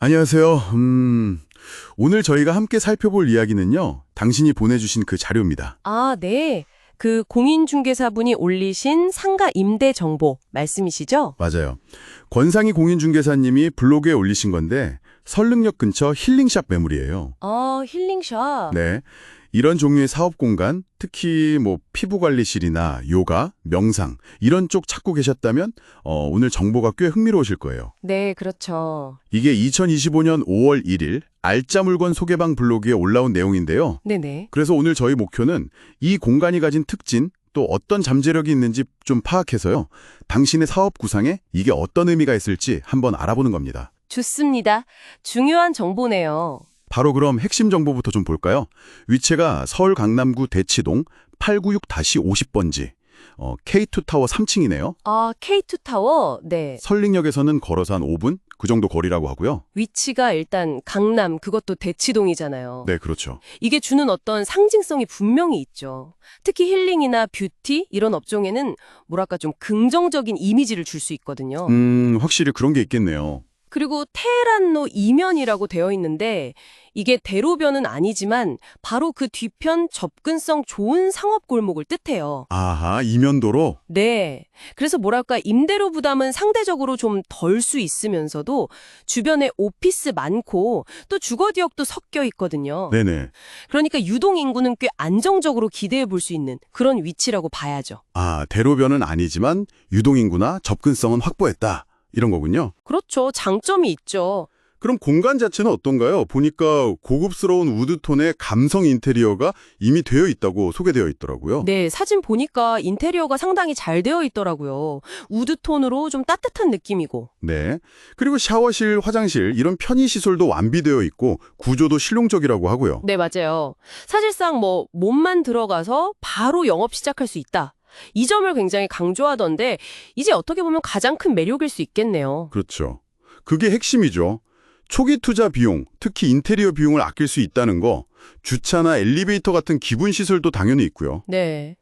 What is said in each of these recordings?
안녕하세요. 오늘 저희가 함께 살펴볼 이야기는요, 당신이 보내주신 그 자료입니다. 아, 네. 그 공인중개사분이 올리신 상가 임대 정보 말씀이시죠? 맞아요. 권상희 공인중개사님이 블로그에 올리신 건데, 설릉역 근처 힐링샵 매물이에요. 아, 힐링샵. 네. 이런 종류의 사업 공간, 특히 피부관리실이나 요가, 명상, 이런 쪽 찾고 계셨다면, 오늘 정보가 꽤 흥미로우실 거예요. 네, 그렇죠. 이게 2025년 5월 1일 알짜물건 소개방 블로그에 올라온 내용인데요. 네네. 그래서 오늘 저희 목표는 이 공간이 가진 특징, 또 어떤 잠재력이 있는지 좀 파악해서요. 당신의 사업 구상에 이게 어떤 의미가 있을지 한번 알아보는 겁니다. 좋습니다. 중요한 정보네요. 바로 그럼 핵심 정보부터 좀 볼까요? 위치가 서울 강남구 대치동 896-50번지, K2타워 3층이네요. 아, K2타워. 네. 설릉역에서는 걸어서 한 5분? 그 정도 거리라고 하고요. 위치가 일단 강남, 그것도 대치동이잖아요. 네, 그렇죠. 이게 주는 어떤 상징성이 분명히 있죠. 특히 힐링이나 뷰티 이런 업종에는 뭐랄까 좀 긍정적인 이미지를 줄 수 있거든요. 확실히 그런 게 있겠네요. 그리고 테헤란로 이면이라고 되어 있는데 이게 대로변은 아니지만 바로 그 뒤편 접근성 좋은 상업 골목을 뜻해요. 아하, 이면도로? 네. 그래서 뭐랄까 임대료 부담은 상대적으로 좀 덜 수 있으면서도 주변에 오피스 많고 또 주거지역도 섞여 있거든요. 네네. 그러니까 유동 인구는 꽤 안정적으로 기대해 볼 수 있는 그런 위치라고 봐야죠. 아, 대로변은 아니지만 유동인구나 접근성은 확보했다. 이런 거군요. 그렇죠. 장점이 있죠. 그럼 공간 자체는 어떤가요? 보니까 고급스러운 우드톤의 감성 인테리어가 이미 되어 있다고 소개되어 있더라고요. 네, 사진 보니까 인테리어가 상당히 잘 되어 있더라고요. 우드톤으로 좀 따뜻한 느낌이고. 네. 그리고 샤워실, 화장실 이런 편의시설도 완비되어 있고 구조도 실용적이라고 하고요. 네, 맞아요. 사실상 몸만 들어가서 바로 영업 시작할 수 있다. 이 점을 굉장히 강조하던데 이제 어떻게 보면 가장 큰 매력일 수 있겠네요. 그렇죠. 그게 핵심이죠. 초기 투자 비용, 특히 인테리어 비용을 아낄 수 있다는 거, 주차나 엘리베이터 같은 기본 시설도 당연히 있고요. 네.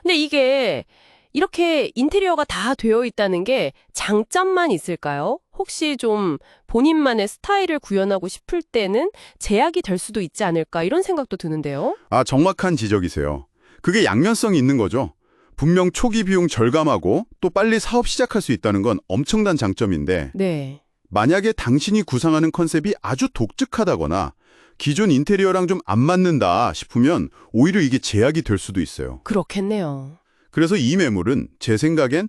근데 이게 이렇게 인테리어가 다 되어 있다는 게 장점만 있을까요? 혹시 좀 본인만의 스타일을 구현하고 싶을 때는 제약이 될 수도 있지 않을까 이런 생각도 드는데요. 아, 정확한 지적이세요. 그게 양면성이 있는 거죠. 분명 초기 비용 절감하고 또 빨리 사업 시작할 수 있다는 건 엄청난 장점인데 네. 만약에 당신이 구상하는 컨셉이 아주 독특하다거나 기존 인테리어랑 좀 안 맞는다 싶으면 오히려 이게 제약이 될 수도 있어요. 그렇겠네요. 그래서 이 매물은 제 생각엔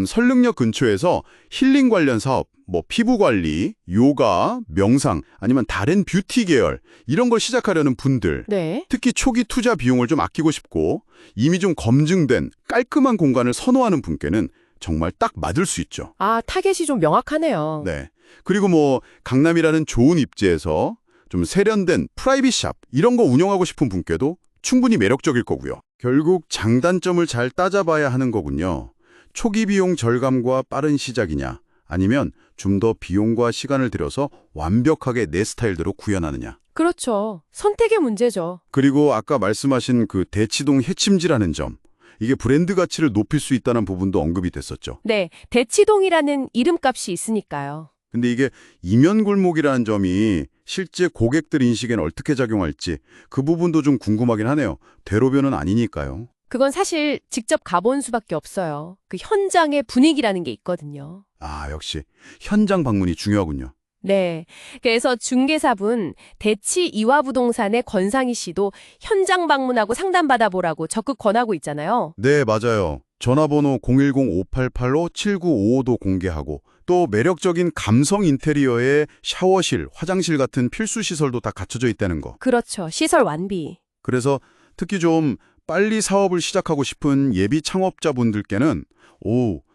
설릉역 근처에서 힐링 관련 사업, 피부 관리, 요가, 명상 아니면 다른 뷰티 계열 이런 걸 시작하려는 분들 네. 특히 초기 투자 비용을 좀 아끼고 싶고 이미 좀 검증된 깔끔한 공간을 선호하는 분께는 정말 딱 맞을 수 있죠. 아, 타겟이 좀 명확하네요. 네. 그리고 강남이라는 좋은 입지에서 좀 세련된 프라이빗 샵 이런 거 운영하고 싶은 분께도 충분히 매력적일 거고요. 결국 장단점을 잘 따져봐야 하는 거군요. 초기 비용 절감과 빠른 시작이냐 아니면 좀 더 비용과 시간을 들여서 완벽하게 내 스타일대로 구현하느냐. 그렇죠. 선택의 문제죠. 그리고 아까 말씀하신 그 대치동 해침지라는 점. 이게 브랜드 가치를 높일 수 있다는 부분도 언급이 됐었죠. 네, 대치동이라는 이름값이 있으니까요. 근데 이게 이면골목이라는 점이 실제 고객들 인식에는 어떻게 작용할지 그 부분도 좀 궁금하긴 하네요. 대로변은 아니니까요. 그건 사실 직접 가본 수밖에 없어요. 그 현장의 분위기라는 게 있거든요. 아, 역시 현장 방문이 중요하군요. 네. 그래서 중개사분 대치 이화부동산의 권상희 씨도 현장 방문하고 상담받아보라고 적극 권하고 있잖아요. 네, 맞아요. 전화번호 010-5885-7955도 공개하고 또 매력적인 감성 인테리어에 샤워실, 화장실 같은 필수 시설도 다 갖춰져 있다는 거. 그렇죠. 시설 완비. 그래서 특히 좀 빨리 사업을 시작하고 싶은 예비 창업자분들께는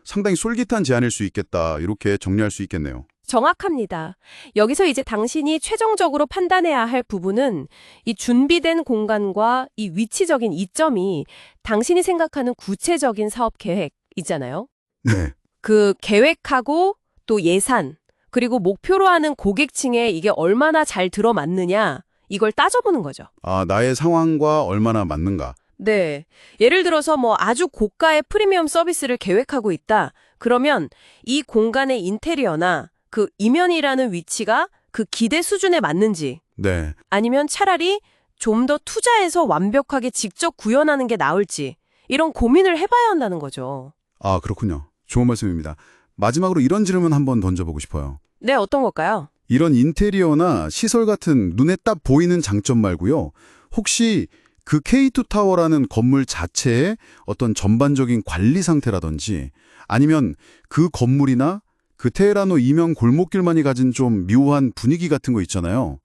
상당히 솔깃한 제안일 수 있겠다. 이렇게 정리할 수 있겠네요. 정확합니다. 여기서 이제 당신이 최종적으로 판단해야 할 부분은 이 준비된 공간과 이 위치적인 이점이 당신이 생각하는 구체적인 사업 계획이잖아요. 네. 그 계획하고 또 예산, 그리고 목표로 하는 고객층에 이게 얼마나 잘 들어맞느냐, 이걸 따져보는 거죠. 아, 나의 상황과 얼마나 맞는가. 네. 예를 들어서 아주 고가의 프리미엄 서비스를 계획하고 있다. 그러면 이 공간의 인테리어나 그 이면이라는 위치가 그 기대 수준에 맞는지, 네. 아니면 차라리 좀 더 투자해서 완벽하게 직접 구현하는 게 나을지, 이런 고민을 해봐야 한다는 거죠. 아, 그렇군요. 좋은 말씀입니다. 마지막으로 이런 질문 한번 던져보고 싶어요. 네, 어떤 걸까요? 이런 인테리어나 시설 같은 눈에 딱 보이는 장점 말고요. 혹시 그 K2타워라는 건물 자체의 어떤 전반적인 관리 상태라든지 아니면 그 건물이나 그 테헤라노 이명 골목길만이 가진 좀 묘한 분위기 같은 거 있잖아요.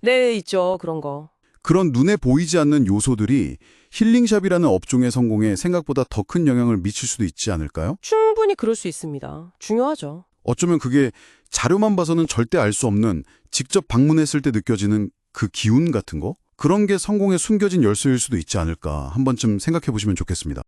네, 있죠. 그런 거. 그런 눈에 보이지 않는 요소들이 힐링샵이라는 업종의 성공에 생각보다 더 큰 영향을 미칠 수도 있지 않을까요? 충분히 그럴 수 있습니다. 중요하죠. 어쩌면 그게 자료만 봐서는 절대 알 수 없는 직접 방문했을 때 느껴지는 그 기운 같은 거? 그런 게 성공에 숨겨진 열쇠일 수도 있지 않을까 한 번쯤 생각해 보시면 좋겠습니다.